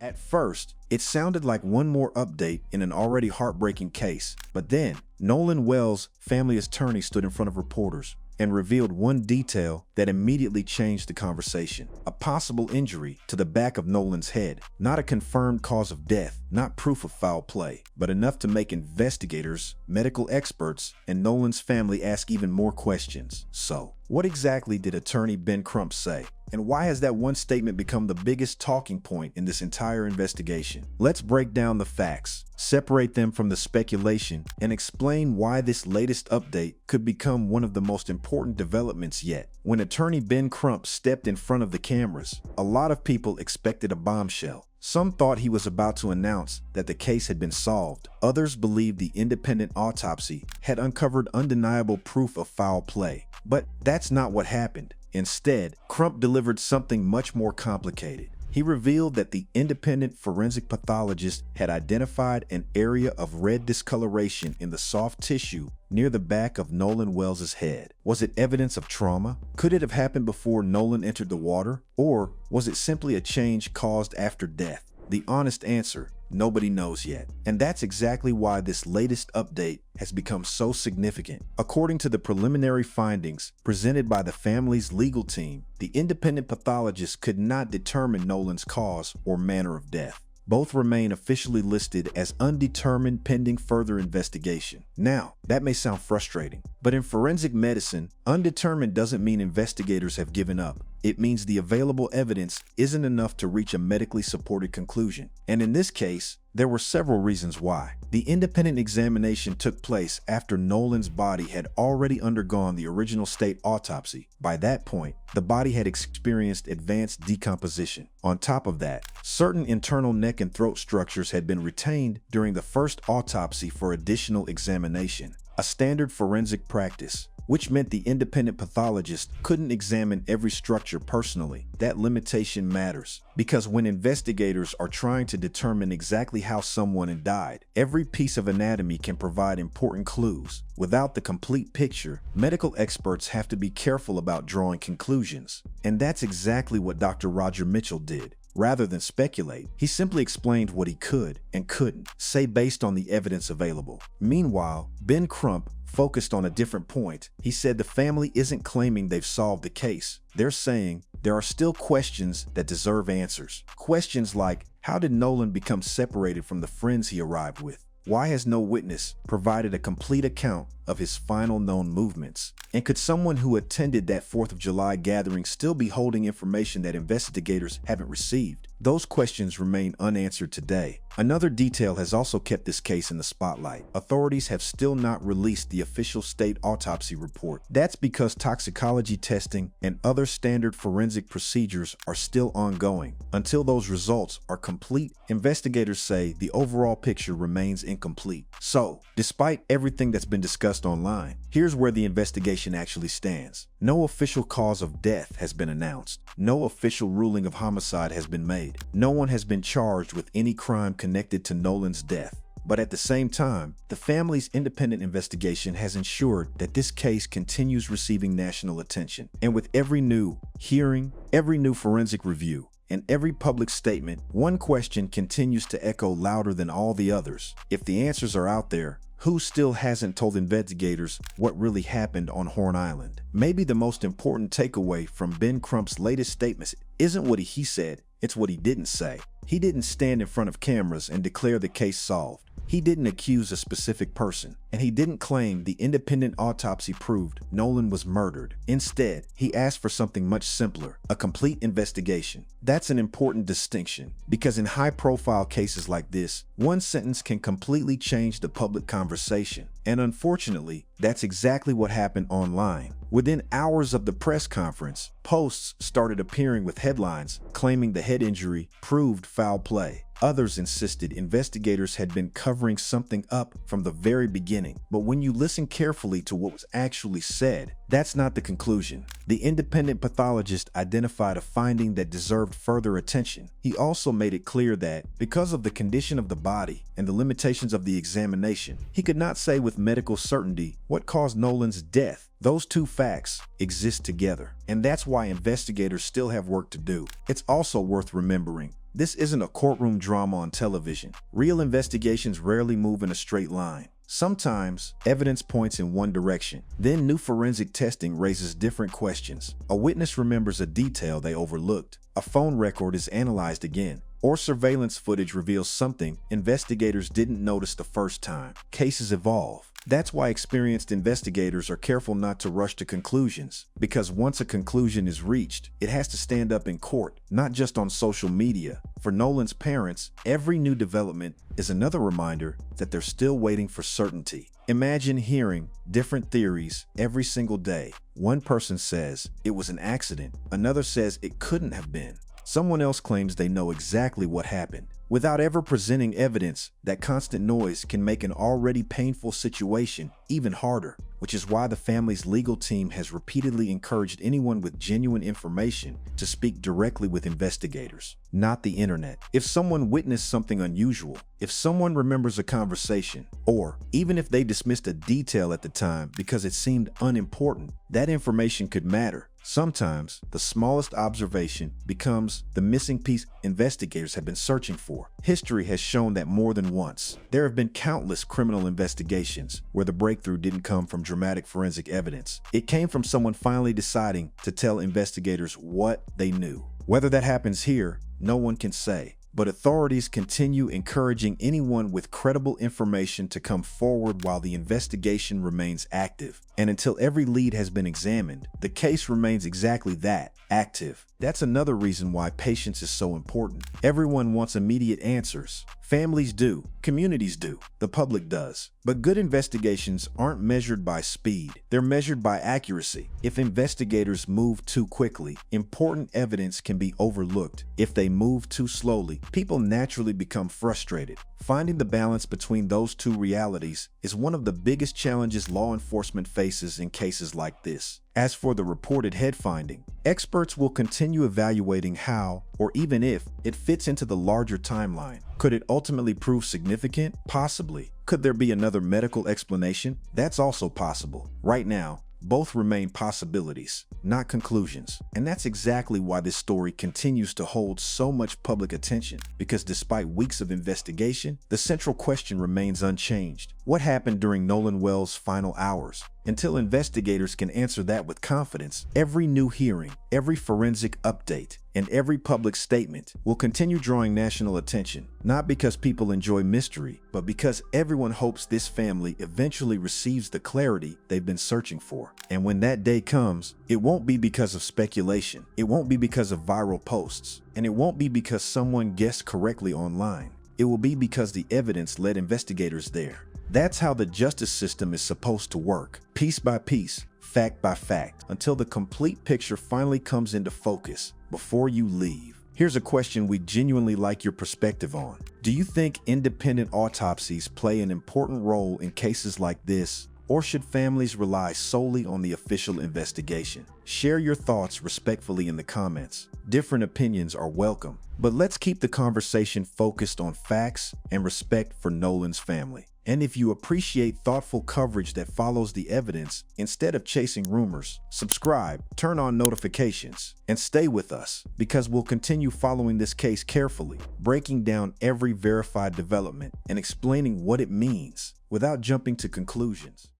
At first, it sounded like one more update in an already heartbreaking case, but then Nolan Wells' family attorney stood in front of reporters and revealed one detail that immediately changed the conversation. A possible injury to the back of Nolan's head. Not a confirmed cause of death, not proof of foul play, but enough to make investigators, medical experts, and Nolan's family ask even more questions. So, what exactly did attorney Ben Crump say? And why has that one statement become the biggest talking point in this entire investigation? Let's break down the facts, separate them from the speculation, and explain why this latest update could become one of the most important developments yet. When attorney Ben Crump stepped in front of the cameras, a lot of people expected a bombshell. Some thought he was about to announce that the case had been solved. Others believed the independent autopsy had uncovered undeniable proof of foul play. But that's not what happened. Instead, Crump delivered something much more complicated. He revealed that the independent forensic pathologist had identified an area of red discoloration in the soft tissue near the back of Nolan Wells' head. Was it evidence of trauma? Could it have happened before Nolan entered the water? Or was it simply a change caused after death? The honest answer, nobody knows yet. And that's exactly why this latest update has become so significant. According to the preliminary findings presented by the family's legal team, the independent pathologist could not determine Nolan's cause or manner of death. Both remain officially listed as undetermined pending further investigation. Now, that may sound frustrating, but in forensic medicine, undetermined doesn't mean investigators have given up. It means the available evidence isn't enough to reach a medically supported conclusion. And in this case, there were several reasons why. The independent examination took place after Nolan's body had already undergone the original state autopsy. By that point, the body had experienced advanced decomposition. On top of that, certain internal neck and throat structures had been retained during the first autopsy for additional examination, a standard forensic practice, which meant the independent pathologist couldn't examine every structure personally. That limitation matters, because when investigators are trying to determine exactly how someone died, every piece of anatomy can provide important clues. Without the complete picture, medical experts have to be careful about drawing conclusions. And that's exactly what Dr. Roger Mitchell did. Rather than speculate, he simply explained what he could and couldn't say based on the evidence available. Meanwhile, Ben Crump focused on a different point. He said the family isn't claiming they've solved the case. They're saying there are still questions that deserve answers. Questions like, how did Nolan become separated from the friends he arrived with? Why has no witness provided a complete account of his final known movements? And could someone who attended that 4th of July gathering still be holding information that investigators haven't received? Those questions remain unanswered today. Another detail has also kept this case in the spotlight. Authorities have still not released the official state autopsy report. That's because toxicology testing and other standard forensic procedures are still ongoing. Until those results are complete, investigators say the overall picture remains incomplete. So, despite everything that's been discussed online, here's where the investigation actually stands. No official cause of death has been announced. No official ruling of homicide has been made. No one has been charged with any crime connected to Nolan's death. But at the same time, the family's independent investigation has ensured that this case continues receiving national attention. And with every new hearing, every new forensic review, and every public statement, one question continues to echo louder than all the others. If the answers are out there, who still hasn't told investigators what really happened on Horn Island? Maybe the most important takeaway from Ben Crump's latest statements isn't what he said, it's what he didn't say. He didn't stand in front of cameras and declare the case solved. He didn't accuse a specific person, and he didn't claim the independent autopsy proved Nolan was murdered. Instead, he asked for something much simpler, a complete investigation. That's an important distinction, because in high-profile cases like this, one sentence can completely change the public conversation. And unfortunately, that's exactly what happened online. Within hours of the press conference, posts started appearing with headlines claiming the head injury proved foul play. Others insisted investigators had been covering something up from the very beginning. But when you listen carefully to what was actually said, that's not the conclusion. The independent pathologist identified a finding that deserved further attention. He also made it clear that, because of the condition of the body and the limitations of the examination, he could not say with medical certainty what caused Nolan's death. Those two facts exist together, and that's why investigators still have work to do. It's also worth remembering This isn't a courtroom drama on television. Real investigations rarely move in a straight line. Sometimes, evidence points in one direction. Then new forensic testing raises different questions. A witness remembers a detail they overlooked. A phone record is analyzed again. Or surveillance footage reveals something investigators didn't notice the first time. Cases evolve. That's why experienced investigators are careful not to rush to conclusions, because once a conclusion is reached, it has to stand up in court, not just on social media. For Nolan's parents, every new development is another reminder that they're still waiting for certainty. Imagine hearing different theories every single day. One person says it was an accident, another says it couldn't have been. Someone else claims they know exactly what happened. Without ever presenting evidence, that constant noise can make an already painful situation even harder, which is why the family's legal team has repeatedly encouraged anyone with genuine information to speak directly with investigators, not the internet. If someone witnessed something unusual, if someone remembers a conversation, or even if they dismissed a detail at the time because it seemed unimportant, that information could matter. Sometimes, the smallest observation becomes the missing piece investigators have been searching for. History has shown that more than once. There have been countless criminal investigations where the breakthrough didn't come from dramatic forensic evidence. It came from someone finally deciding to tell investigators what they knew. Whether that happens here, no one can say. But authorities continue encouraging anyone with credible information to come forward while the investigation remains active. And until every lead has been examined, the case remains exactly that, active. That's another reason why patience is so important. Everyone wants immediate answers. Families do, communities do, the public does. But good investigations aren't measured by speed. They're measured by accuracy. If investigators move too quickly, important evidence can be overlooked. If they move too slowly, people naturally become frustrated. Finding the balance between those two realities is one of the biggest challenges law enforcement faces in cases like this. As for the reported head finding, experts will continue evaluating how, or even if, it fits into the larger timeline. Could it ultimately prove significant? Possibly. Could there be another medical explanation? That's also possible. Right now, both remain possibilities, not conclusions. And that's exactly why this story continues to hold so much public attention, because despite weeks of investigation, the central question remains unchanged. What happened during Nolan Wells' final hours? Until investigators can answer that with confidence, every new hearing, every forensic update, and every public statement will continue drawing national attention, not because people enjoy mystery, but because everyone hopes this family eventually receives the clarity they've been searching for. And when that day comes, it won't be because of speculation, it won't be because of viral posts, and it won't be because someone guessed correctly online. It will be because the evidence led investigators there. That's how the justice system is supposed to work, piece by piece, fact by fact, until the complete picture finally comes into focus before you leave. Here's a question we genuinely like your perspective on. Do you think independent autopsies play an important role in cases like this, or should families rely solely on the official investigation? Share your thoughts respectfully in the comments. Different opinions are welcome, but let's keep the conversation focused on facts and respect for Nolan's family. And if you appreciate thoughtful coverage that follows the evidence instead of chasing rumors, subscribe, turn on notifications, and stay with us, because we'll continue following this case carefully, breaking down every verified development and explaining what it means without jumping to conclusions.